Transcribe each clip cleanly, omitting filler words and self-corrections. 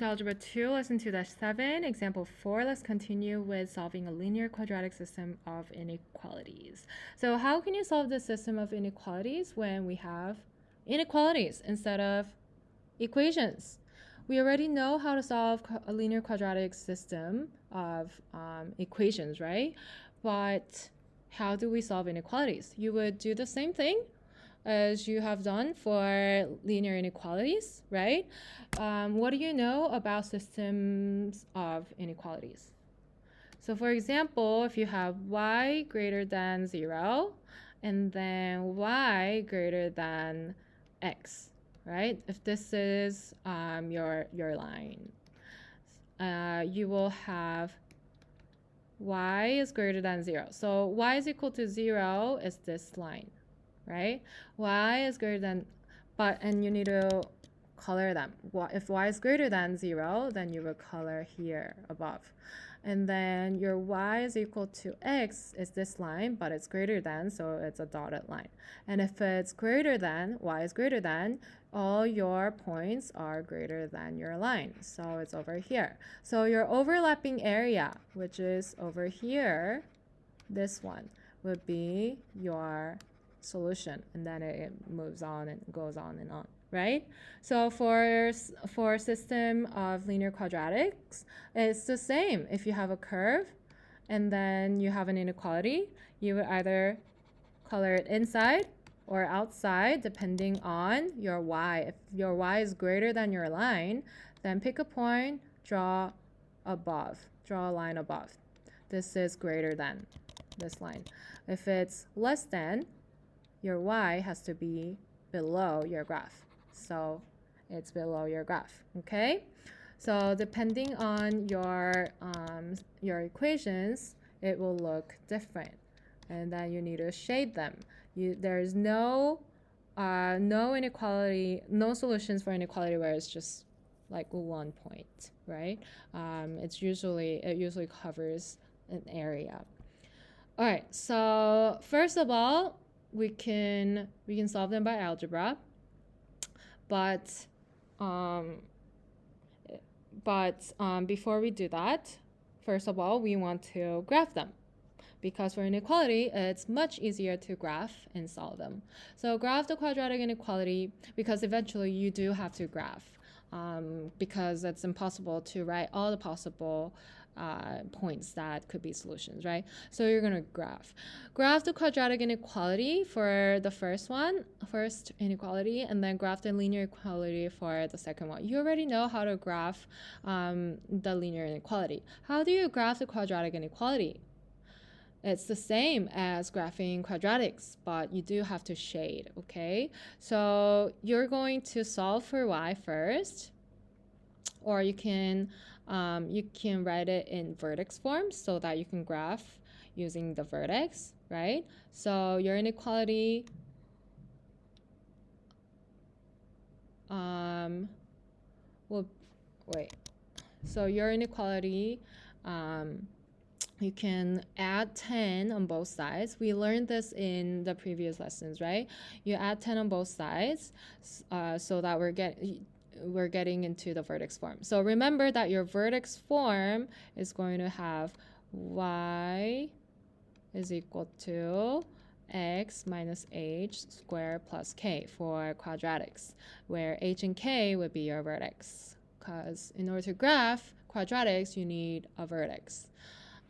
Algebra 2, Lesson 2-7, Example 4. Let's continue with solving a linear quadratic system of inequalities. So how can you solve the system of inequalities when we have inequalities instead of equations? We already know how to solve a linear quadratic system of equations, right? But how do we solve inequalities? You would do the same thing as you have done for linear inequalities, right? What do you know about systems of inequalities? So for example, if you have y greater than 0 and then y greater than x, right? If this is your line, you will have y is greater than 0. So y is equal to 0 is this line, right? Y is greater than, and you need to color them. If y is greater than 0, then you will color here above. And then your y is equal to x is this line, but it's greater than, so it's a dotted line. And if it's greater than, y is greater than, all your points are greater than your line. So it's over here. So your overlapping area, which is over here, this one, would be your solution, and then it moves on and goes on and on, right? So for a system of linear quadratics, it's the same. If you have a curve and then you have an inequality, you would either color it inside or outside depending on your y. If your y is greater than your line, then pick a point, draw a line above. This is greater than this line. If it's less than, your y has to be below your graph. So it's below your graph, okay? So depending on your equations, it will look different. And then you need to shade them. There's no inequality, no solutions for inequality where it's just like 1 point, right? It usually covers an area. All right, so first of all, we can solve them by algebra, but before we do that, first of all, we want to graph them, because for inequality, it's much easier to graph and solve them. So graph the quadratic inequality, because eventually you do have to graph, because it's impossible to write all the possible points that could be solutions, right? So you're going to graph the quadratic inequality for the first inequality, and then graph the linear equality for the second one. You already know how to graph the linear inequality. How do you graph the quadratic inequality? It's the same as graphing quadratics, but you do have to shade, okay? So you're going to solve for y first, or you can write it in vertex form so that you can graph using the vertex, right? So your inequality So your inequality, you can add 10 on both sides. We learned this in the previous lessons, right? You add 10 on both sides so that we're getting into the vertex form. So remember that your vertex form is going to have y is equal to x minus h squared plus k for quadratics, where h and k would be your vertex. Because in order to graph quadratics, you need a vertex.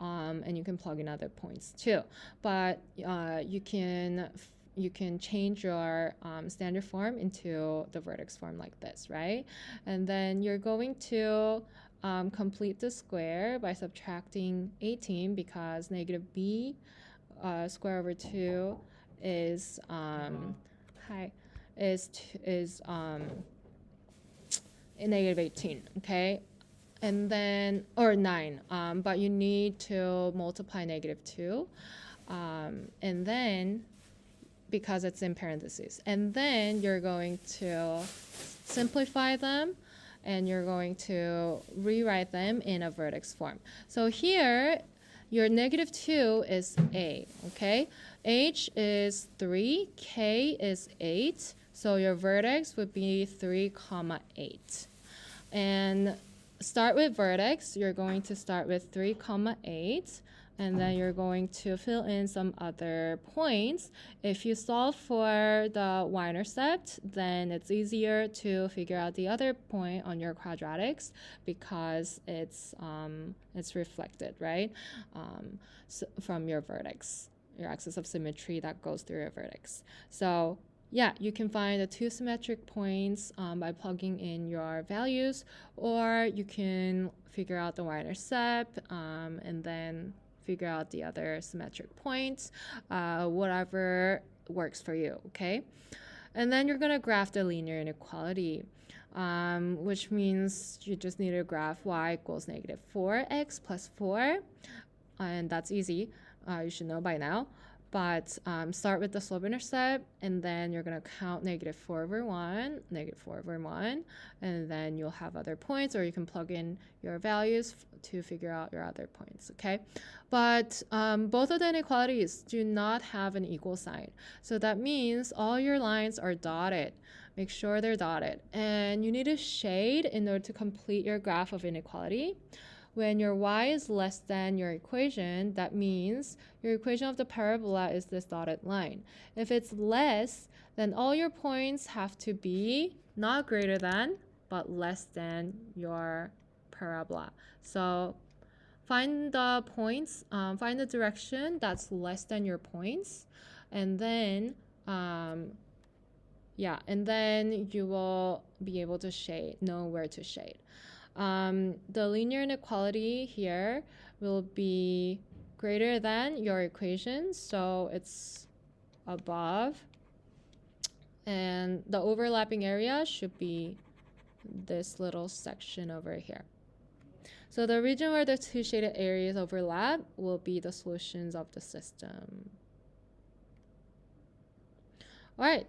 And you can plug in other points too. But you can change your standard form into the vertex form like this, right? And then you're going to complete the square by subtracting 18, because negative b square over 2 is negative 18, okay? And then, or 9, but you need to multiply negative 2, and then, because it's in parentheses. And then you're going to simplify them, and you're going to rewrite them in a vertex form. So here, your negative 2 is a, okay? H is 3, k is 8, so your vertex would be 3, 8. And start with vertex. You're going to start with 3, 8, and then you're going to fill in some other points. If you solve for the y-intercept, then it's easier to figure out the other point on your quadratics because it's reflected, right? So from your vertex, your axis of symmetry that goes through your vertex. So yeah, you can find the 2 symmetric points by plugging in your values, or you can figure out the y-intercept and then figure out the other symmetric points, whatever works for you, okay? And then you're going to graph the linear inequality, which means you just need to graph y equals negative 4x plus 4, and that's easy. You should know by now. But start with the slope-intercept, and then you're going to count negative 4 over 1, and then you'll have other points, or you can plug in your values to figure out your other points, okay? But both of the inequalities do not have an equal sign. So that means all your lines are dotted. Make sure they're dotted. And you need to shade in order to complete your graph of inequality. When your y is less than your equation, that means your equation of the parabola is this dotted line. If it's less, then all your points have to be not greater than, but less than your parabola. So find the points, find the direction that's less than your points, and then and then you will be able to know where to shade. The linear inequality here will be greater than your equation, so it's above, and the overlapping area should be this little section over here. So the region where the 2 shaded areas overlap will be the solutions of the system. All right,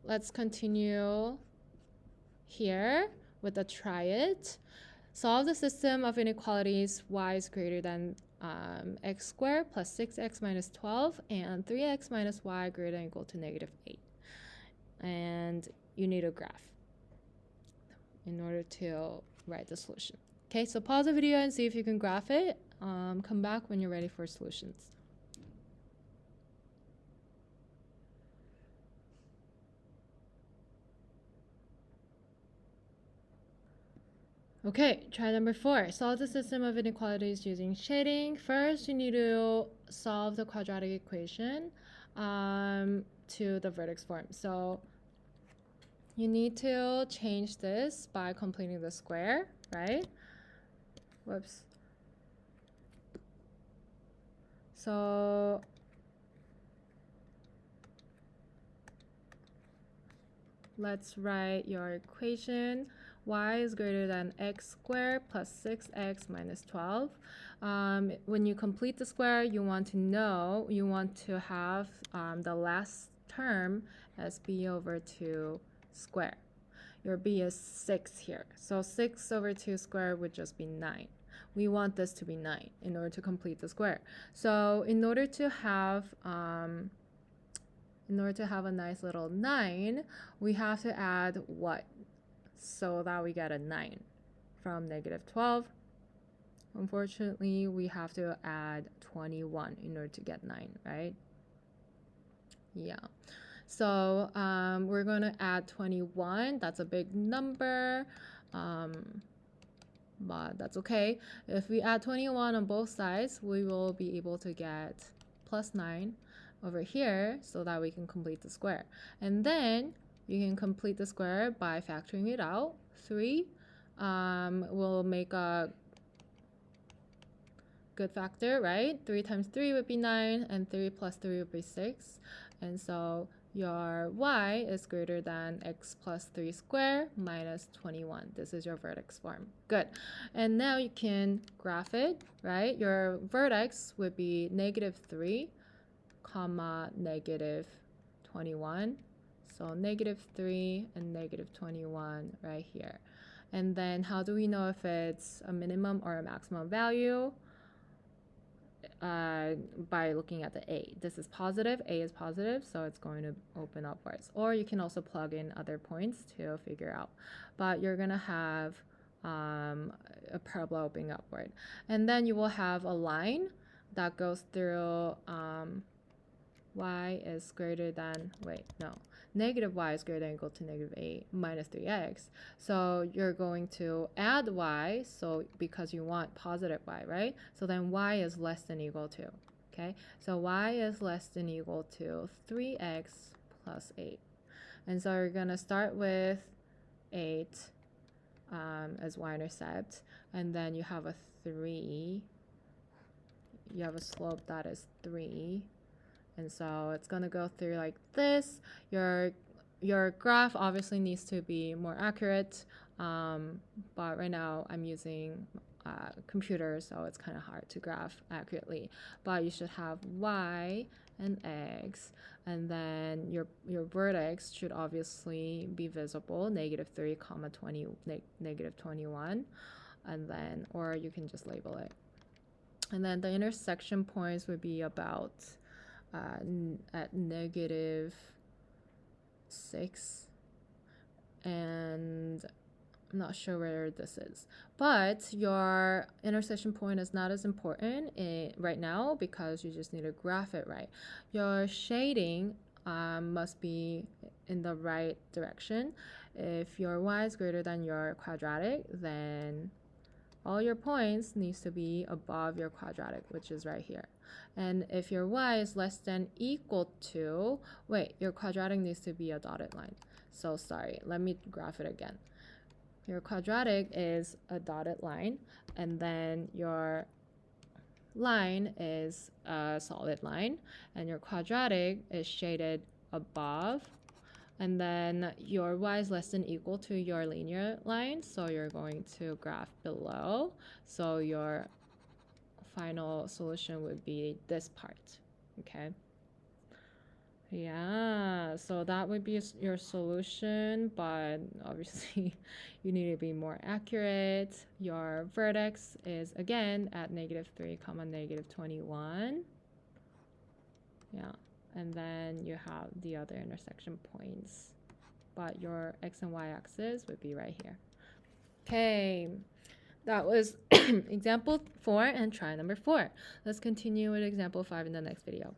let's continue here with the try it. Solve the system of inequalities y is greater than x squared plus 6x minus 12 and 3x minus y greater than or equal to negative 8. And you need a graph in order to write the solution. Okay, so pause the video and see if you can graph it. Come back when you're ready for solutions. Okay, try number 4. Solve the system of inequalities using shading. First, you need to solve the quadratic equation to the vertex form. So you need to change this by completing the square, right? Whoops. So let's write your equation. Y is greater than x squared plus 6x minus 12. When you complete the square, you want to have the last term as b over 2 squared. Your b is 6 here. So 6 over 2 squared would just be 9. We want this to be 9 in order to complete the square. So in order to have a nice little 9, we have to add what? So that we get a 9 from negative 12. Unfortunately, we have to add 21 in order to get 9, right? Yeah. So we're going to add 21. That's a big number, but that's okay. If we add 21 on both sides, we will be able to get plus 9 over here so that we can complete the square. And then you can complete the square by factoring it out. 3 will make a good factor, right? 3 times 3 would be 9, and 3 plus 3 would be 6. And so your y is greater than x plus 3 squared minus 21. This is your vertex form. Good. And now you can graph it, right? Your vertex would be negative 3, comma, negative 21. So negative 3 and negative 21 right here. And then how do we know if it's a minimum or a maximum value? By looking at the a. This is positive, a is positive, so it's going to open upwards. Or you can also plug in other points to figure out. But you're going to have a parabola opening upward. And then you will have a line that goes through y is greater than, negative y is greater than or equal to negative 8 minus 3x. So you're going to add y, so because you want positive y, right? So then y is less than or equal to, okay? So y is less than or equal to 3x plus 8. And so you're going to start with 8 as y-intercept, and then you have a 3. You have a slope that is 3. And so it's going to go through like this. Your graph obviously needs to be more accurate, but right now I'm using computer, so it's kind of hard to graph accurately. But you should have y and x, and then your vertex should obviously be visible, negative 3 comma 20 negative 21, and then, or you can just label it. And then the intersection points would be about at negative 6, and I'm not sure where this is, but your intersection point is not as important right now because you just need to graph it right. Your shading must be in the right direction. If your y is greater than your quadratic, then all your points needs to be above your quadratic, which is right here. And if your y is less than equal to, your quadratic needs to be a dotted line. So sorry, let me graph it again. Your quadratic is a dotted line, and then your line is a solid line, and your quadratic is shaded above. And then your y is less than equal to your linear line, so you're going to graph below. So your final solution would be this part, okay? Yeah, so that would be your solution, but obviously you need to be more accurate. Your vertex is again at negative 3 comma negative 21. Yeah, and then you have the other intersection points, but your x and y axis would be right here. Okay, that was example 4 and try number 4. Let's continue with example 5 in the next video.